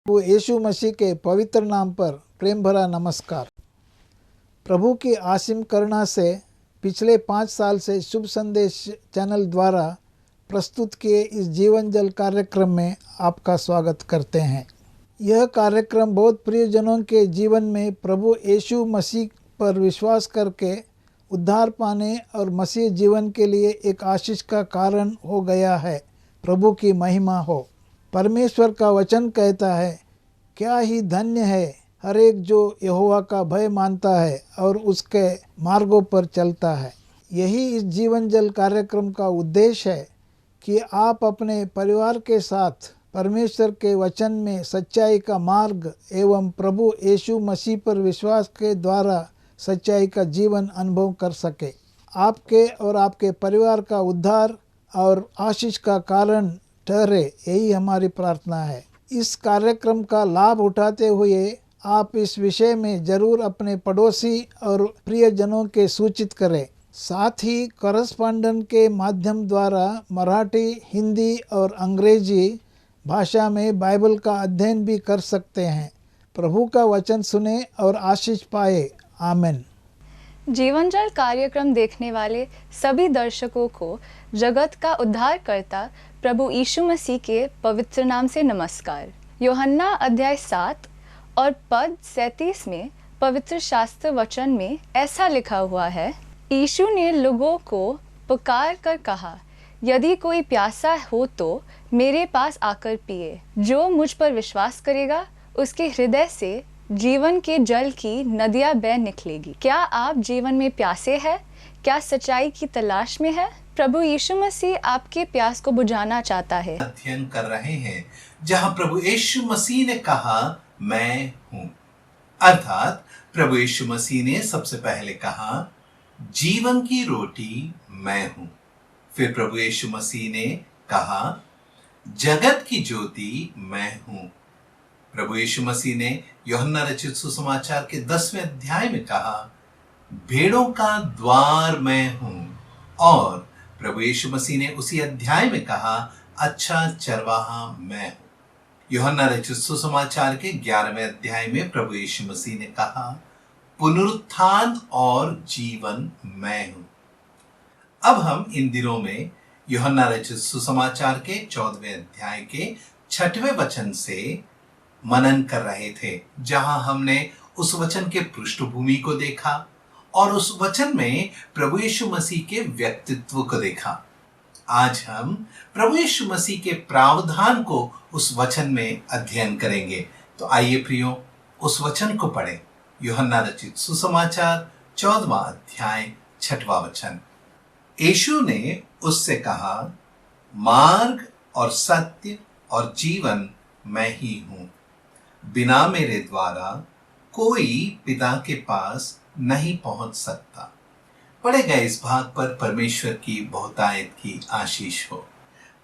प्रभु यीशु मसीह के पवित्र नाम पर प्रेम भरा नमस्कार। प्रभु की असीम करुणा से पिछले 5 साल से शुभ संदेश चैनल द्वारा प्रस्तुत किए इस जीवन जल कार्यक्रम में आपका स्वागत करते हैं। यह कार्यक्रम बहुत प्रियजनों के जीवन में प्रभु यीशु मसीह पर विश्वास करके उद्धार पाने और मसीह जीवन के लिए एक आशीष का कारण हो गया है। प्रभु की महिमा हो। परमेश्वर का वचन कहता है, क्या ही धन्य है हर एक जो यहोवा का भय मानता है और उसके मार्गों पर चलता है। यही इस जीवन जल कार्यक्रम का उद्देश्य है कि आप अपने परिवार के साथ परमेश्वर के वचन में सच्चाई का मार्ग एवं प्रभु यीशु मसीह पर विश्वास के द्वारा सच्चाई का जीवन अनुभव कर सके। आपके और आपके परिवार का उद्धार और आशीष का कारण ठहरे, यही हमारी प्रार्थना है। इस कार्यक्रम का लाभ उठाते हुए आप इस विषय में जरूर अपने पड़ोसी और प्रियजनों के सूचित करें। साथ ही करस्पॉन्डेंट के माध्यम द्वारा मराठी, हिंदी और अंग्रेजी भाषा में बाइबल का अध्ययन भी कर सकते हैं। प्रभु का वचन सुने और आशीष पाए। आमीन। जीवन जल कार्यक्रम देखने वाले सभी दर्शकों को जगत का उद्धारकर्ता प्रभु यीशु मसीह के पवित्र नाम से नमस्कार। यूहन्ना अध्याय 7 और पद 37 में पवित्र शास्त्र वचन में ऐसा लिखा हुआ है, यीशु ने लोगों को पुकार कर कहा, यदि कोई प्यासा हो तो मेरे पास आकर पिए। जो मुझ पर विश्वास करेगा उसके हृदय से जीवन के जल की नदियां बह निकलेगी। क्या आप जीवन में प्यासे हैं? क्या सच्चाई की तलाश में है? प्रभु यीशु मसीह आपके प्यास को बुझाना चाहता है। अध्ययन कर रहे हैं जहां प्रभु यीशु मसीह ने कहा मैं हूं, अर्थात प्रभु यीशु मसीह ने सबसे पहले कहा जीवन की रोटी मैं हूं। फिर प्रभु यीशु मसीह ने कहा जगत की ज्योति मैं हूं। प्रभु यीशु मसीह ने यूहन्ना रचित सुसमाचार के 10वें अध्याय में कहा भेड़ों का द्वार मैं हूं। और प्रभु यीशु मसीह ने उसी अध्याय में कहा अच्छा चरवाहा मैं हूं। यूहन्ना रचित सुसमाचार के 11वें अध्याय में प्रभु यीशु मसीह ने कहा पुनरुत्थान और जीवन मैं हूं। अब हम इन दिनों में यूहन्ना रचित सुसमाचार के 14वें अध्याय के 6वें वचन से मनन कर रहे थे, जहां हमने उस वचन के पृष्ठभूमि को देखा और उस वचन में प्रभु यीशु मसीह के व्यक्तित्व को देखा। आज हम प्रभु यीशु मसीह के प्रावधान को उस वचन में अध्ययन करेंगे। तो आइए प्रियो, उस वचन को पढ़ें। यूहन्ना रचित सुसमाचार 14वां अध्याय 6वां वचन। यीशु ने उससे कहा मार्ग और सत्य और जीवन मैं ही हूं। बिना मेरे द्वारा कोई पिता के पास नहीं पहुंच सकता। पढ़े गए इस भाग पर परमेश्वर की बहुतायत की आशीष हो।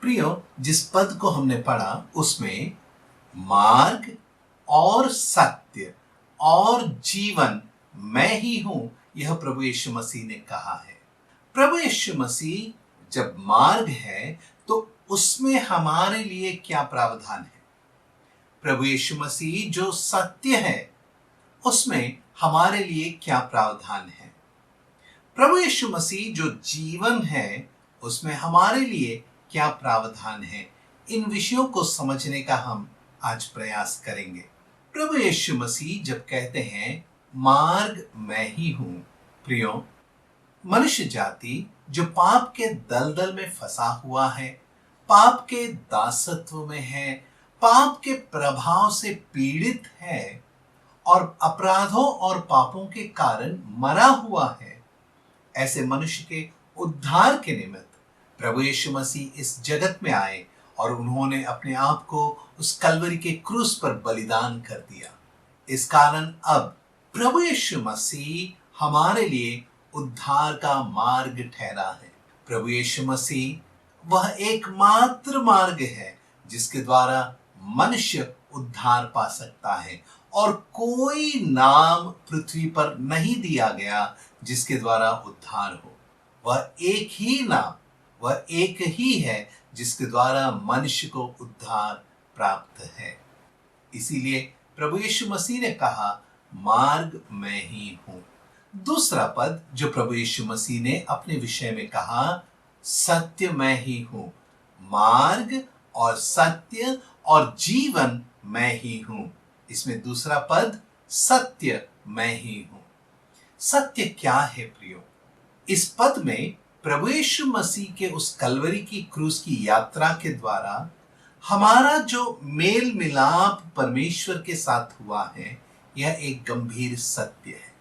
प्रियो, जिस पद को हमने पढ़ा उसमें मार्ग और सत्य और जीवन मैं ही हूं, यह प्रभु यीशु मसीह ने कहा है। प्रभु यीशु मसीह जब मार्ग है तो उसमें हमारे लिए क्या प्रावधान है? प्रभु यीशु मसीह जो सत्य है उसमें हमारे लिए क्या प्रावधान है? प्रभु यीशु मसीह जो जीवन है उसमें हमारे लिए क्या प्रावधान है? इन विषयों को समझने का हम आज प्रयास करेंगे। प्रभु यीशु मसीह जब कहते हैं मार्ग मैं ही हूं, प्रियो, मनुष्य जाति जो पाप के दलदल में फंसा हुआ है, पाप के दासत्व में है, पाप के प्रभाव से पीड़ित है और अपराधों और पापों के कारण मरा हुआ है, ऐसे मनुष्य के उद्धार के निमित्त प्रभु यीशु मसीह इस जगत में आए और उन्होंने अपने आप को उस कलवरी के क्रूस पर बलिदान कर दिया। इस कारण अब प्रभु यीशु मसीह हमारे लिए उद्धार का मार्ग ठहरा है। प्रभु यीशु मसीह वह एकमात्र मार्ग है जिसके द्वारा मनुष्य उद्धार पा सकता है और कोई नाम पृथ्वी पर नहीं दिया गया जिसके द्वारा उद्धार हो। वह एक ही नाम, वह एक ही है जिसके द्वारा मनुष्य को उद्धार प्राप्त है। इसीलिए प्रभु यीशु मसीह ने कहा, मार्ग मैं ही हूं। दूसरा पद जो प्रभु यीशु मसीह ने अपने विषय में कहा, सत्य मैं ही हूं। मार्ग और सत्य और जीवन मैं ही हूं। इसमें दूसरा पद सत्य मैं ही हूं। सत्य क्या है प्रियो? इस पद में प्रभु यीशु मसीह के उस कलवरी की क्रूस की यात्रा के द्वारा हमारा जो मेल मिलाप परमेश्वर के साथ हुआ है, यह एक गंभीर सत्य है।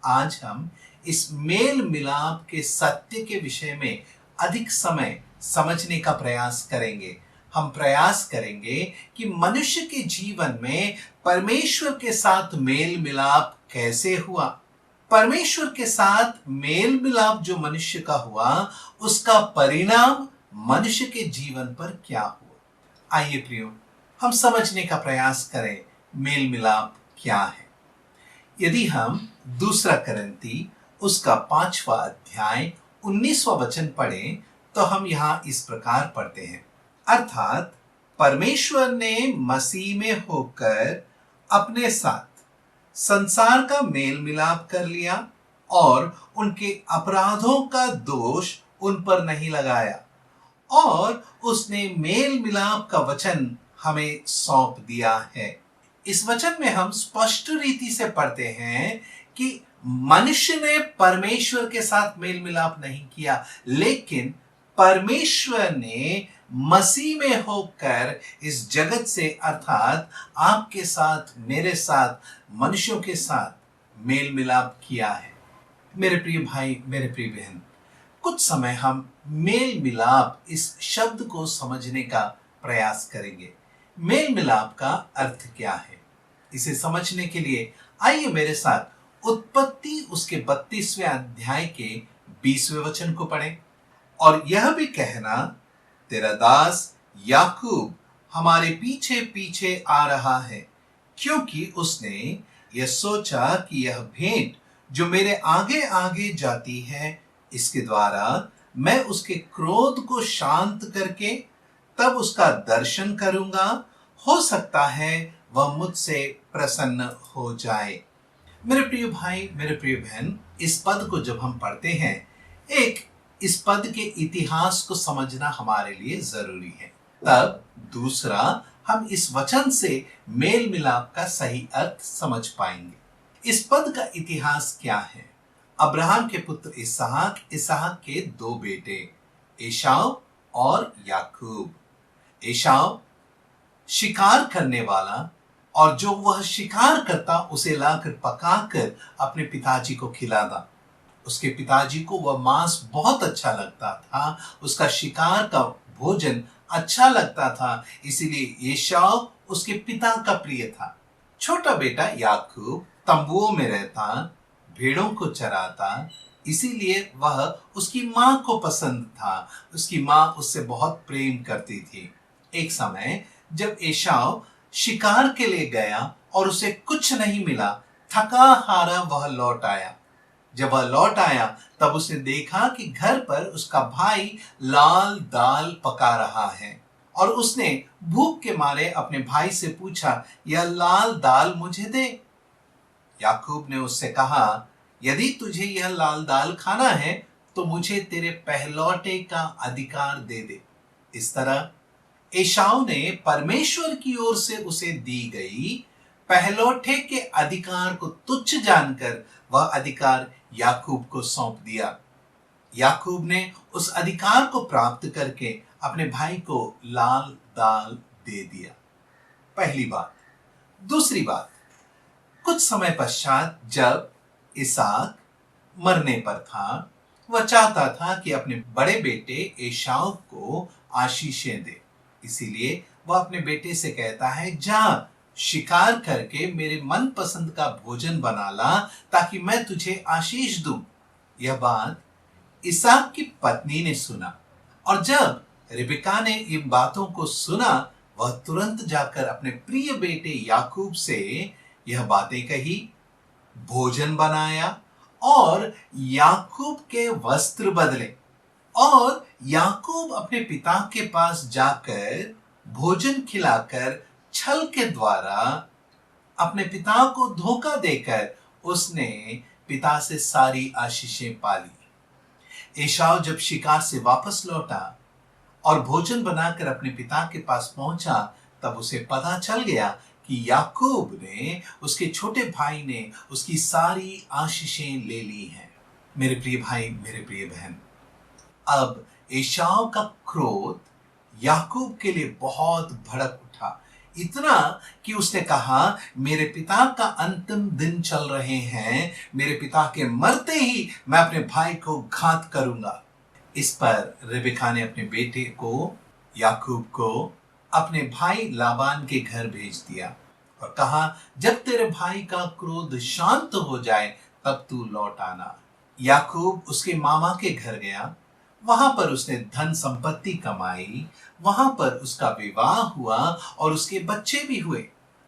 आज हम इस मेल मिलाप के सत्य के विषय में अधिक समय समझने का प्रयास करेंगे। हम प्रयास करेंगे कि मनुष्य के जीवन में परमेश्वर के साथ मेल मिलाप कैसे हुआ, परमेश्वर के साथ मेल मिलाप जो मनुष्य का हुआ, उसका परिणाम मनुष्य के जीवन पर क्या हुआ। आइए प्रियो, हम समझने का प्रयास करें मेल मिलाप क्या है। यदि हम दूसरा करंती उसका 5वां अध्याय 19वां वचन पढ़ें तो हम यहां इस प्रकार पढ़ते हैं, अर्थात परमेश्वर ने मसीह में होकर अपने साथ संसार का मेल मिलाप कर लिया और उनके अपराधों का दोष उन पर नहीं लगाया, और उसने मेल मिलाप का वचन हमें सौंप दिया है। इस वचन में हम स्पष्ट रीति से पढ़ते हैं कि मनुष्य ने परमेश्वर के साथ मेल मिलाप नहीं किया, लेकिन परमेश्वर ने मसीह में होकर इस जगत से, अर्थात आपके साथ, मेरे साथ, मनुष्यों के साथ मेल मिलाप किया है। मेरे प्रिय भाई, मेरे प्रिय बहन, कुछ समय हम मेल मिलाप इस शब्द को समझने का प्रयास करेंगे। मेल मिलाप का अर्थ क्या है, इसे समझने के लिए आइए मेरे साथ उत्पत्ति उसके 32वें अध्याय के 20वें वचन को पढ़ें। और यह भी कहना, तेरा दास याकूब हमारे पीछे पीछे आ रहा है, क्योंकि उसने यह सोचा कि यह भेंट जो मेरे आगे आगे जाती है, इसके द्वारा मैं उसके क्रोध को शांत करके तब उसका दर्शन करूंगा, हो सकता है वह मुझसे प्रसन्न हो जाए। मेरे प्रिय भाई, मेरे प्रिय बहन, इस पद को जब हम पढ़ते हैं, एक इस पद के इतिहास को समझना हमारे लिए जरूरी है। तब दूसरा, हम इस वचन से मेल मिलाप का सही अर्थ समझ पाएंगे। इस पद का इतिहास क्या है? अब्राहम के पुत्र इसहाक, इसहाक के 2 बेटे एसाव और याकूब। एसाव शिकार करने वाला, और जो वह शिकार करता उसे लाकर पकाकर अपने पिताजी को खिलाता। उसके पिताजी को वह मांस बहुत अच्छा लगता था, उसका शिकार का भोजन अच्छा लगता था, इसीलिए एसाव उसके पिता का प्रिय था। छोटा बेटा याकूब तंबुओं में रहता, भेड़ों को चराता, इसीलिए वह उसकी मां को पसंद था। उसकी मां उससे बहुत प्रेम करती थी। एक समय जब एसाव शिकार के लिए गया और उसे कुछ नहीं मिला, थका हारा वह लौट आया। जब वह लौट आया तब उसने देखा कि घर पर उसका भाई लाल दाल पका रहा है, और उसने भूख के मारे अपने भाई से पूछा, यह लाल दाल मुझे दे। याकूब ने उससे कहा, यदि तुझे यह लाल दाल खाना है तो मुझे तेरे पहलौठे का अधिकार दे दे। इस तरह एसाव ने परमेश्वर की ओर से उसे दी गई पहलौठे के अधिकार को तुच्छ जानकर वह अधिकार याकूब को सौंप दिया। याकूब ने उस अधिकार को प्राप्त करके अपने भाई को लाल दाल दे दिया। पहली बात। दूसरी बात, कुछ समय पश्चात जब इसहाक मरने पर था, वह चाहता था कि अपने बड़े बेटे एसाव को आशीषें दे। इसीलिए वह अपने बेटे से कहता है, जा शिकार करके मेरे मनपसंद का भोजन बना ला ताकि मैं तुझे आशीष दूं। यह बात इसहाक की पत्नी ने सुना, और जब रिबका ने इन बातों को सुना, वह तुरंत जाकर अपने प्रिय बेटे याकूब से यह बातें कही, भोजन बनाया और याकूब के वस्त्र बदले, और याकूब अपने पिता के पास जाकर भोजन खिलाकर छल के द्वारा अपने पिता को धोखा देकर उसने पिता से सारी आशीषें पाली। एसाव जब शिकार से वापस लौटा और भोजन बनाकर अपने पिता के पास पहुंचा, तब उसे पता चल गया कि याकूब ने, उसके छोटे भाई ने उसकी सारी आशीषें ले ली हैं। मेरे प्रिय भाई, मेरे प्रिय बहन, अब एसाव का क्रोध याकूब के लिए बहुत भड़क उठा, इतना कि उसने कहा, मेरे पिता का अंतिम दिन चल रहे हैं, मेरे पिता के मरते ही मैं अपने भाई को घात करूंगा। इस पर रिबेका ने अपने बेटे को, याकूब को, अपने भाई लाबान के घर भेज दिया और कहा, जब तेरे भाई का क्रोध शांत हो जाए तब तू लौट आना। याकूब उसके मामा के घर गया, वहां पर उसने धन संपत्ति कमाई, वहां पर उसका विवाह हुआ और उसके बच्चे भी हुए।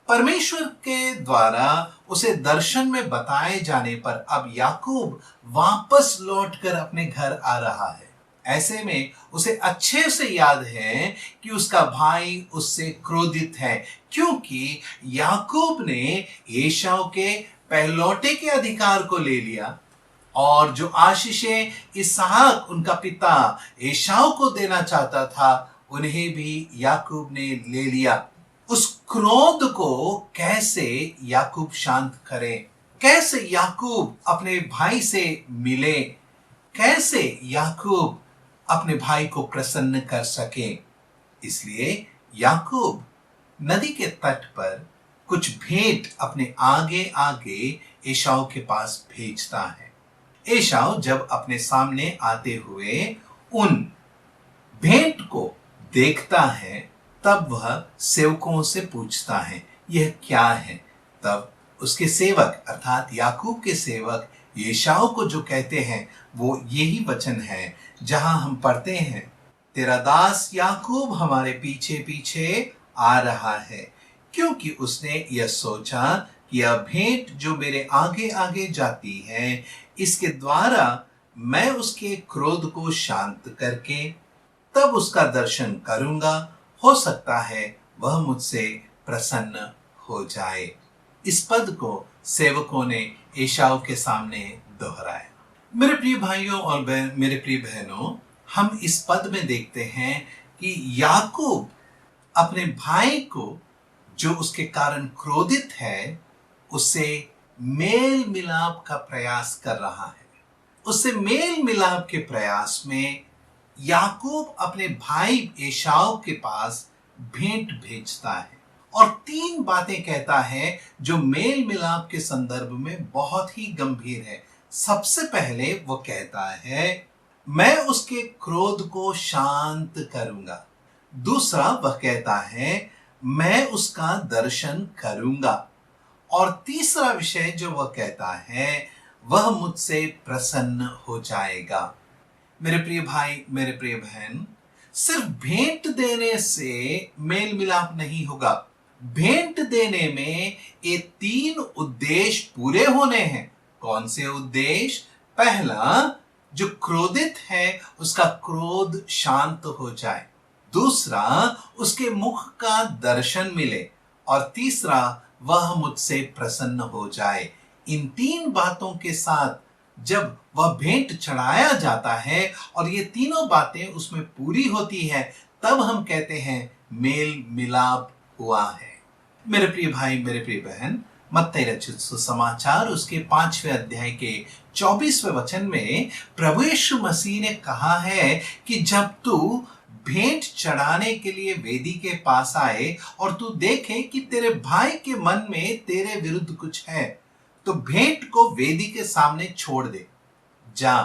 परमेश्वर के द्वारा उसे दर्शन में बताए जाने पर अब याकूब वापस लौटकर अपने घर आ रहा है। ऐसे में उसे अच्छे से याद है कि उसका भाई उससे क्रोधित है, क्योंकि याकूब ने एसाव के पहलौटे के अधिकार को ले लिया और जो आशीषें इसहाक उनका पिता एसाव को देना चाहता था, उन्हें भी याकूब ने ले लिया। उस क्रोध को कैसे याकूब शांत करे, कैसे याकूब अपने भाई से मिले, कैसे याकूब अपने भाई को प्रसन्न कर सके। इसलिए याकूब नदी के तट पर कुछ भेंट अपने आगे आगे एसाव के पास भेजता है। एसाव जब अपने सामने आते हुए उन भेंट को देखता है, तब वह सेवकों से पूछता है, यह क्या है? तब उसके सेवक अर्थात याकूब के सेवक एसाव को जो कहते हैं वो यही वचन है जहां हम पढ़ते हैं, तेरा दास याकूब हमारे पीछे पीछे आ रहा है, क्योंकि उसने यह सोचा कि यह भेंट जो मेरे आगे आगे जाती है, इसके द्वारा मैं उसके क्रोध को शांत करके तब उसका दर्शन करूंगा, हो सकता है वह मुझसे प्रसन्न हो जाए। इस पद को सेवकों ने एसाव के सामने दोहराया। मेरे प्रिय भाइयों और मेरे प्रिय बहनों, हम इस पद में देखते हैं कि याकूब अपने भाई को जो उसके कारण क्रोधित है, उससे मेल मिलाप का प्रयास कर रहा है। उससे मेल मिलाप के प्रयास में याकूब अपने भाई एसाव के पास भेंट भेजता है और 3 बातें कहता है जो मेल मिलाप के संदर्भ में बहुत ही गंभीर है। सबसे पहले वो कहता है, मैं उसके क्रोध को शांत करूंगा। दूसरा वह कहता है, मैं उसका दर्शन करूंगा। और तीसरा विषय जो वह कहता है, वह मुझसे प्रसन्न हो जाएगा। मेरे प्रिय भाई, मेरे प्रिय बहन, सिर्फ भेंट देने से मेल मिलाप नहीं होगा। भेंट देने में ये 3 उद्देश्य पूरे होने हैं। कौन से उद्देश्य? पहला, जो क्रोधित है उसका क्रोध शांत हो जाए। दूसरा, उसके मुख का दर्शन मिले। और तीसरा, वह मुझसे प्रसन्न हो जाए। इन 3 बातों के साथ जब वह भेंट चढ़ाया जाता है और ये तीनों बातें उसमें पूरी होती है, तब हम कहते हैं मेल मिलाप हुआ है। मेरे प्रिय भाई, मेरे प्रिय बहन, मत्ती रचित सुसमाचार उसके 5वें अध्याय के 24वें वचन में प्रभु यीशु मसीह ने कहा है कि जब तू भेंट चढ़ाने के लिए वेदी के पास आए और तू देखे कि तेरे भाई के मन में तेरे विरुद्ध कुछ है, तो भेंट को वेदी के सामने छोड़ दे। जा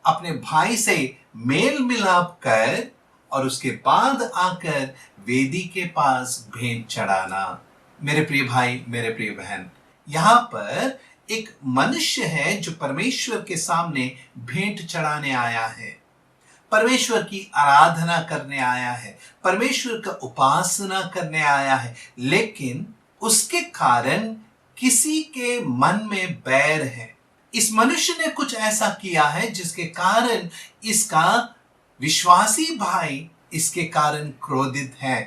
अपने भाई से मेल मिलाप कर और उसके बाद आकर वेदी के पास भेंट चढ़ाना। मेरे प्रिय भाई, मेरे प्रिय बहन, यहाँ पर एक मनुष्य है जो परमेश्वर के सामने भेंट चढ़ाने आया है, परमेश्वर की आराधना करने आया है, परमेश्वर का उपासना करने आया है, लेकिन उसके कारण किसी के मन में बैर है। इस मनुष्य ने कुछ ऐसा किया है जिसके कारण इसका विश्वासी भाई इसके कारण क्रोधित है।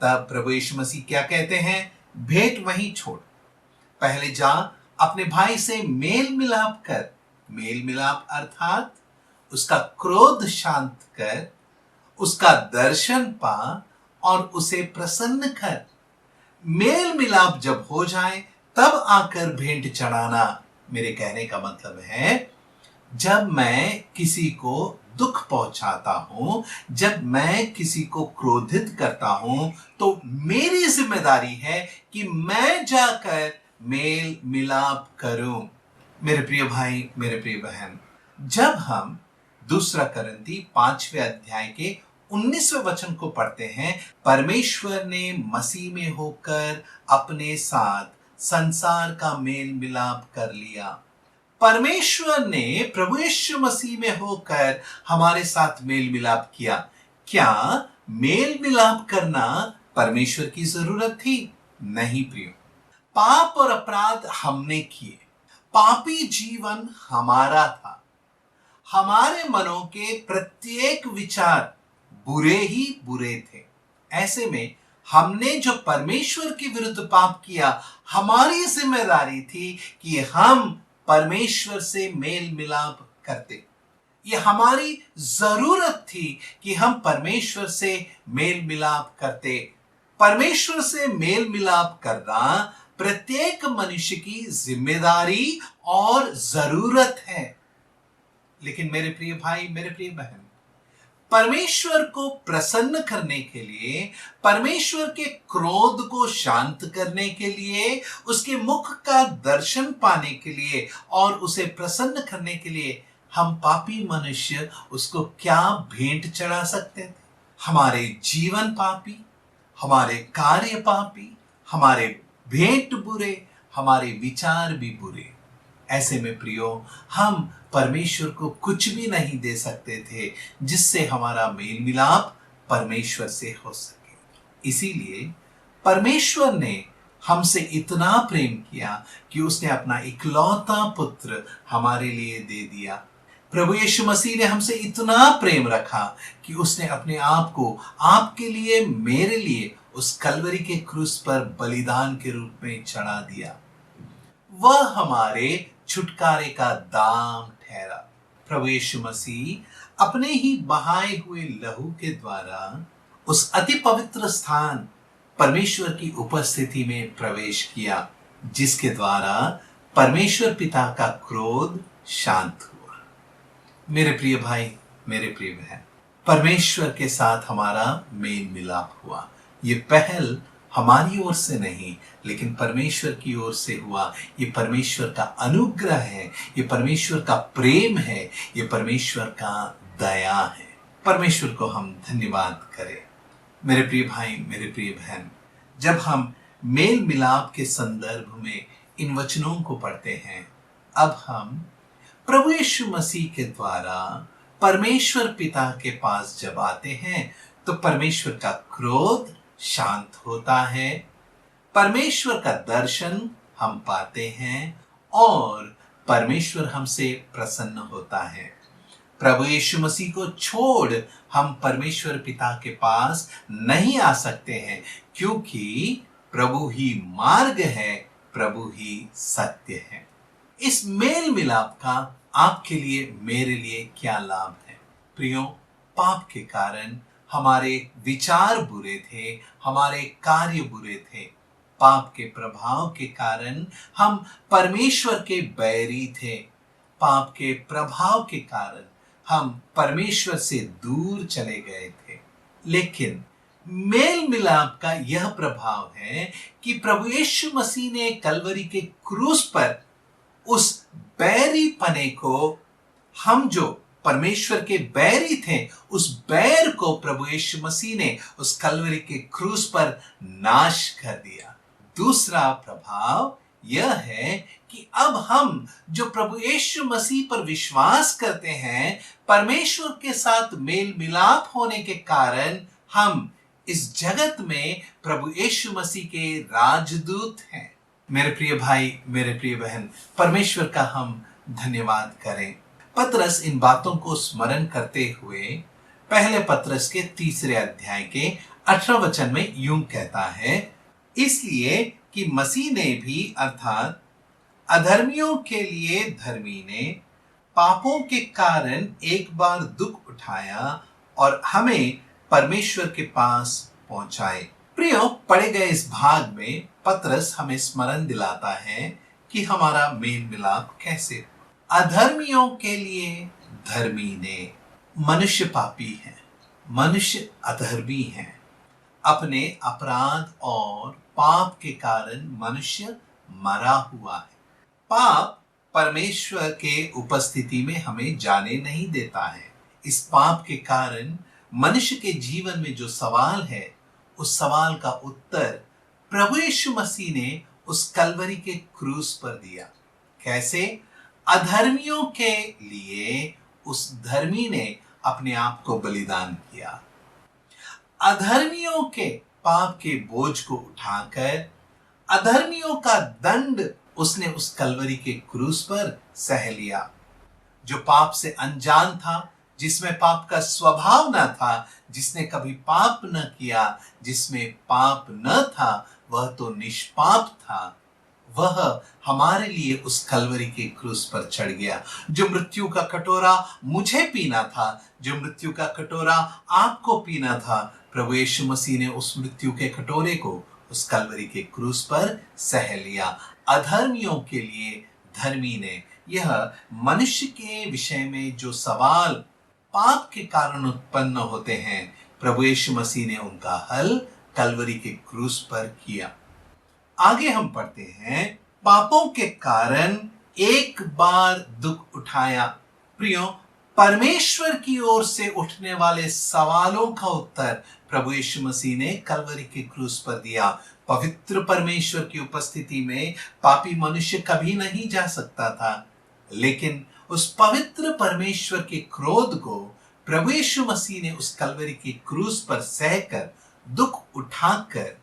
तब प्रभु यीशु मसीह क्या कहते हैं? भेंट वहीं छोड़, पहले जा अपने भाई से मेल मिलाप कर। मेल मिलाप अर्थात उसका क्रोध शांत कर, उसका दर्शन पा और उसे प्रसन्न कर। मेल मिलाप जब हो जाए तब आकर भेंट चढ़ाना। मेरे कहने का मतलब है, जब मैं किसी को दुख पहुंचाता हूं, जब मैं किसी को क्रोधित करता हूं, तो मेरी जिम्मेदारी है कि मैं जाकर मेल मिलाप करूं। मेरे प्रिय भाई, मेरे प्रिय बहन, जब हम दूसरा करंती 5वें अध्याय के 19वें वचन को पढ़ते हैं, परमेश्वर ने मसीह में होकर अपने साथ संसार का मेल मिलाप कर लिया। परमेश्वर ने प्रभु यीशु मसीह में होकर हमारे साथ मेल मिलाप किया। क्या मेल मिलाप करना परमेश्वर की जरूरत थी? नहीं प्रियो। पाप और अपराध हमने किए, पापी जीवन हमारा था, हमारे मनों के प्रत्येक विचार बुरे ही बुरे थे। ऐसे में हमने जो परमेश्वर के विरुद्ध पाप किया, हमारी जिम्मेदारी थी कि हम परमेश्वर से मेल मिलाप करते। यह हमारी जरूरत थी कि हम परमेश्वर से मेल मिलाप करते। परमेश्वर से मेल मिलाप करना प्रत्येक मनुष्य की जिम्मेदारी और जरूरत है। लेकिन मेरे प्रिय भाई, मेरे प्रिय बहन, परमेश्वर को प्रसन्न करने के लिए, परमेश्वर के क्रोध को शांत करने के लिए, उसके मुख का दर्शन पाने के लिए और उसे प्रसन्न करने के लिए हम पापी मनुष्य उसको क्या भेंट चढ़ा सकते थे? हमारे जीवन पापी, हमारे कार्य पापी, हमारे भेंट बुरे, हमारे विचार भी बुरे। ऐसे में प्रियो, हम परमेश्वर को कुछ भी नहीं दे सकते थे जिससे हमारा मेल मिलाप परमेश्वर से हो सके। इसीलिए परमेश्वर ने हमसे इतना प्रेम किया कि उसने अपना इकलौता पुत्र हमारे लिए दे दिया। प्रभु यीशु मसीह ने हमसे इतना प्रेम रखा कि उसने अपने आप को आपके लिए, मेरे लिए उस कलवरी के क्रूस पर बलिदान के रूप में चढ़ा दिया। वह हमारे छुटकारे का दाम ठहरा। प्रभु यीशु मसीह अपने ही बहाए हुए लहू के द्वारा उस अति पवित्र स्थान परमेश्वर की उपस्थिति में प्रवेश किया, जिसके द्वारा परमेश्वर पिता का क्रोध शांत हुआ। मेरे प्रिय भाई, मेरे प्रिय बहन, परमेश्वर के साथ हमारा मेल मिलाप हुआ। ये पहल हमारी ओर से नहीं, लेकिन परमेश्वर की ओर से हुआ। ये परमेश्वर का अनुग्रह है, ये परमेश्वर का प्रेम है, ये परमेश्वर का दया है। परमेश्वर को हम धन्यवाद करें। मेरे प्रिय भाई, मेरे प्रिय बहन, जब हम मेल मिलाप के संदर्भ में इन वचनों को पढ़ते हैं, अब हम प्रभु यीशु मसीह के द्वारा परमेश्वर पिता के पास जब आते हैं, तो परमेश्वर का क्रोध शांत होता है, परमेश्वर का दर्शन हम पाते हैं और परमेश्वर हमसे प्रसन्न होता है। प्रभु यीशु मसीह को छोड़ हम परमेश्वर पिता के पास नहीं आ सकते हैं, क्योंकि प्रभु ही मार्ग है, प्रभु ही सत्य है। इस मेल मिलाप का आपके लिए, मेरे लिए क्या लाभ है? प्रियो, पाप के कारण हमारे विचार बुरे थे, हमारे कार्य बुरे थे। पाप के प्रभाव के कारण हम परमेश्वर के बैरी थे। पाप के प्रभाव के कारण हम परमेश्वर से दूर चले गए थे। लेकिन मेल मिलाप का यह प्रभाव है कि प्रभु यीशु मसीह ने कलवरी के क्रूस पर उस बैरी पने को, हम जो परमेश्वर के बैरी थे, उस बैर को प्रभु यीशु मसीह ने उस कलवरी के क्रूस पर नाश कर दिया। दूसरा प्रभाव यह है कि अब हम जो प्रभु यीशु मसीह पर विश्वास करते हैं, परमेश्वर के साथ मेल मिलाप होने के कारण हम इस जगत में प्रभु यीशु मसीह के राजदूत हैं। मेरे प्रिय भाई, मेरे प्रिय बहन, परमेश्वर का हम धन्यवाद करें। पतरस इन बातों को स्मरण करते हुए पहले पतरस के 3 अध्याय के 18 वचन में यूं कहता है, इसलिए कि मसीह ने भी अर्थात अधर्मियों के लिए धर्मी ने पापों के कारण एक बार दुख उठाया और हमें परमेश्वर के पास पहुंचाए। प्रियो, पढ़े गए इस भाग में पतरस हमें स्मरण दिलाता है कि हमारा मेल मिलाप कैसे हुआ। अधर्मियों के लिए धर्मी ने, मनुष्य पापी है, मनुष्य अधर्मी है। अपने अपराध और पाप के कारण मनुष्य मरा हुआ है। पाप परमेश्वर के उपस्थिति में हमें जाने नहीं देता है। इस पाप के कारण मनुष्य के जीवन में जो सवाल है, उस सवाल का उत्तर प्रभु यीशु मसीह ने उस कलवरी के क्रूस पर दिया। कैसे? अधर्मियों के लिए उस धर्मी ने अपने आप को बलिदान किया। अधर्मियों के पाप के बोझ को उठाकर अधर्मियों का दंड उसने उस कलवरी के क्रूस पर सह लिया। जो पाप से अनजान था, जिसमें पाप का स्वभाव न था, जिसने कभी पाप न किया, जिसमें पाप न था, वह तो निष्पाप था। वह हमारे लिए उस कलवरी के क्रूस पर चढ़ गया। जो मृत्यु का कटोरा मुझे पीना था, जो मृत्यु का कटोरा आपको पीना था, प्रभु यीशु मसीह ने उस मृत्यु के कटोरे को उस कलवरी के क्रूस पर सह लिया। अधर्मियों के लिए धर्मी ने, यह मनुष्य के विषय में जो सवाल पाप के कारण उत्पन्न होते हैं, प्रभु यीशु मसीह ने उनका हल कलवरी के क्रूस पर किया। आगे हम पढ़ते हैं, पापों के कारण एक बार दुख उठाया। प्रियो, परमेश्वर की ओर से उठने वाले सवालों का उत्तर प्रभु यीशु मसीह ने कलवरी के क्रूस पर दिया। पवित्र परमेश्वर की उपस्थिति में पापी मनुष्य कभी नहीं जा सकता था, लेकिन उस पवित्र परमेश्वर के क्रोध को प्रभु यीशु मसीह ने उस कलवरी के क्रूस पर सहकर, दुख उठाकर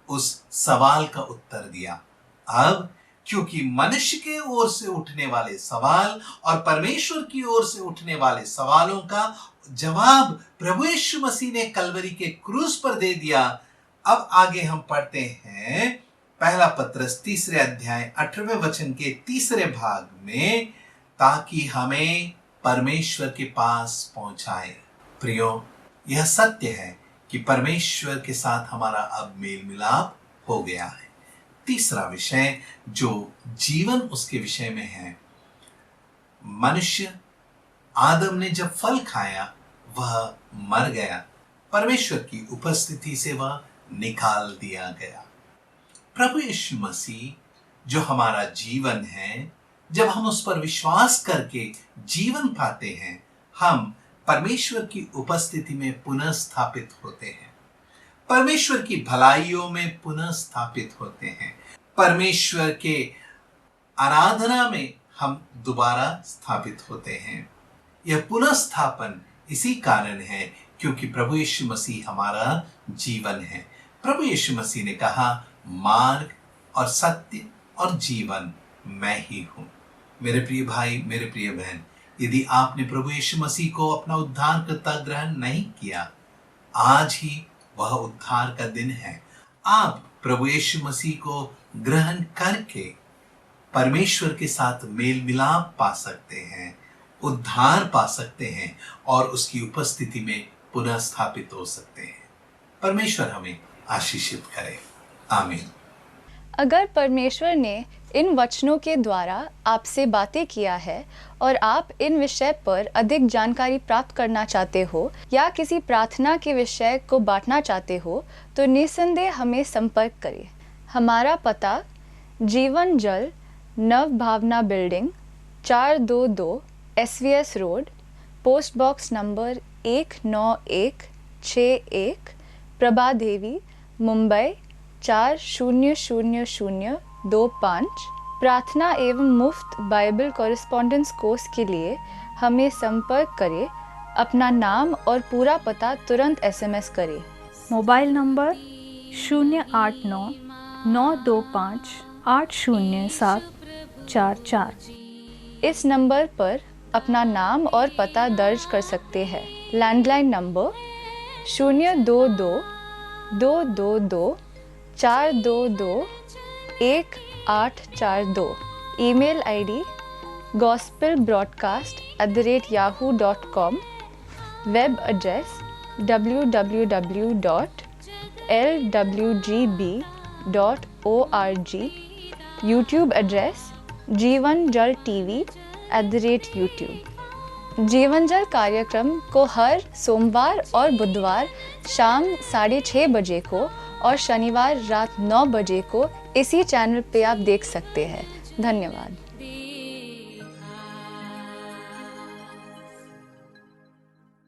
उस सवाल का उत्तर दिया। अब क्योंकि मनुष्य के ओर से उठने वाले सवाल और परमेश्वर की ओर से उठने वाले सवालों का जवाब प्रभु यीशु मसीह ने कलवरी के क्रूस पर दे दिया, अब आगे हम पढ़ते हैं पहला पत्रस 3 अध्याय 18वें वचन के 3 भाग में, ताकि हमें परमेश्वर के पास पहुंचाए। प्रियो, यह सत्य है कि परमेश्वर के साथ हमारा अब मेल मिलाप हो गया है। तीसरा विषय जो जीवन उसके विषय में है, मनुष्य आदम ने जब फल खाया वह मर गया, परमेश्वर की उपस्थिति से वह निकाल दिया गया। प्रभु यीशु मसीह जो हमारा जीवन है, जब हम उस पर विश्वास करके जीवन पाते हैं, हम परमेश्वर की उपस्थिति में पुनः स्थापित होते हैं, परमेश्वर की भलाइयों में पुनः स्थापित होते हैं, परमेश्वर के आराधना में हम दोबारा स्थापित होते हैं। यह पुनः स्थापन इसी कारण है क्योंकि प्रभु यीशु मसीह हमारा जीवन है। प्रभु यीशु मसीह ने कहा, मार्ग और सत्य और जीवन मैं ही हूं। मेरे प्रिय भाई, मेरे प्रिय बहन, यदि आपने प्रभु यीशु मसीह को अपना उद्धारकर्ता ग्रहण नहीं किया, आज ही वह उद्धार का दिन है। आप प्रभु यीशु मसीह को ग्रहण करके परमेश्वर के साथ मेल मिलाप पा सकते हैं, उद्धार पा सकते हैं और उसकी उपस्थिति में पुनः स्थापित हो सकते हैं। परमेश्वर हमें आशीषित करे। आमीन। अगर परमेश्वर ने इन वचनों के द्वारा आपसे बातें किया है और आप इन विषय पर अधिक जानकारी प्राप्त करना चाहते हो या किसी प्रार्थना के विषय को बांटना चाहते हो, तो निसंदेह हमें संपर्क करें। हमारा पता Jeevan Jal Nav Bhavna building 422 SVS road, post box number 19161, Prabha Devi, Mumbai 400025। प्रार्थना एवं मुफ्त बाइबल कॉरेस्पॉन्डेंस कोर्स के लिए हमें संपर्क करें। अपना नाम और पूरा पता तुरंत SMS करें। Mobile number 089-925-80744। इस नंबर पर अपना नाम और पता दर्ज कर सकते हैं। Landline number 022 222-422-1842। Email ID gospelbroadcast@yahoo.com। Web address www.lwgb.org। YouTube address जीवन जल TV@YouTube। जीवन जल कार्यक्रम को हर सोमवार और बुधवार शाम 6:30 बजे को और शनिवार रात 9 बजे को इसी चैनल पे आप देख सकते हैं। धन्यवाद।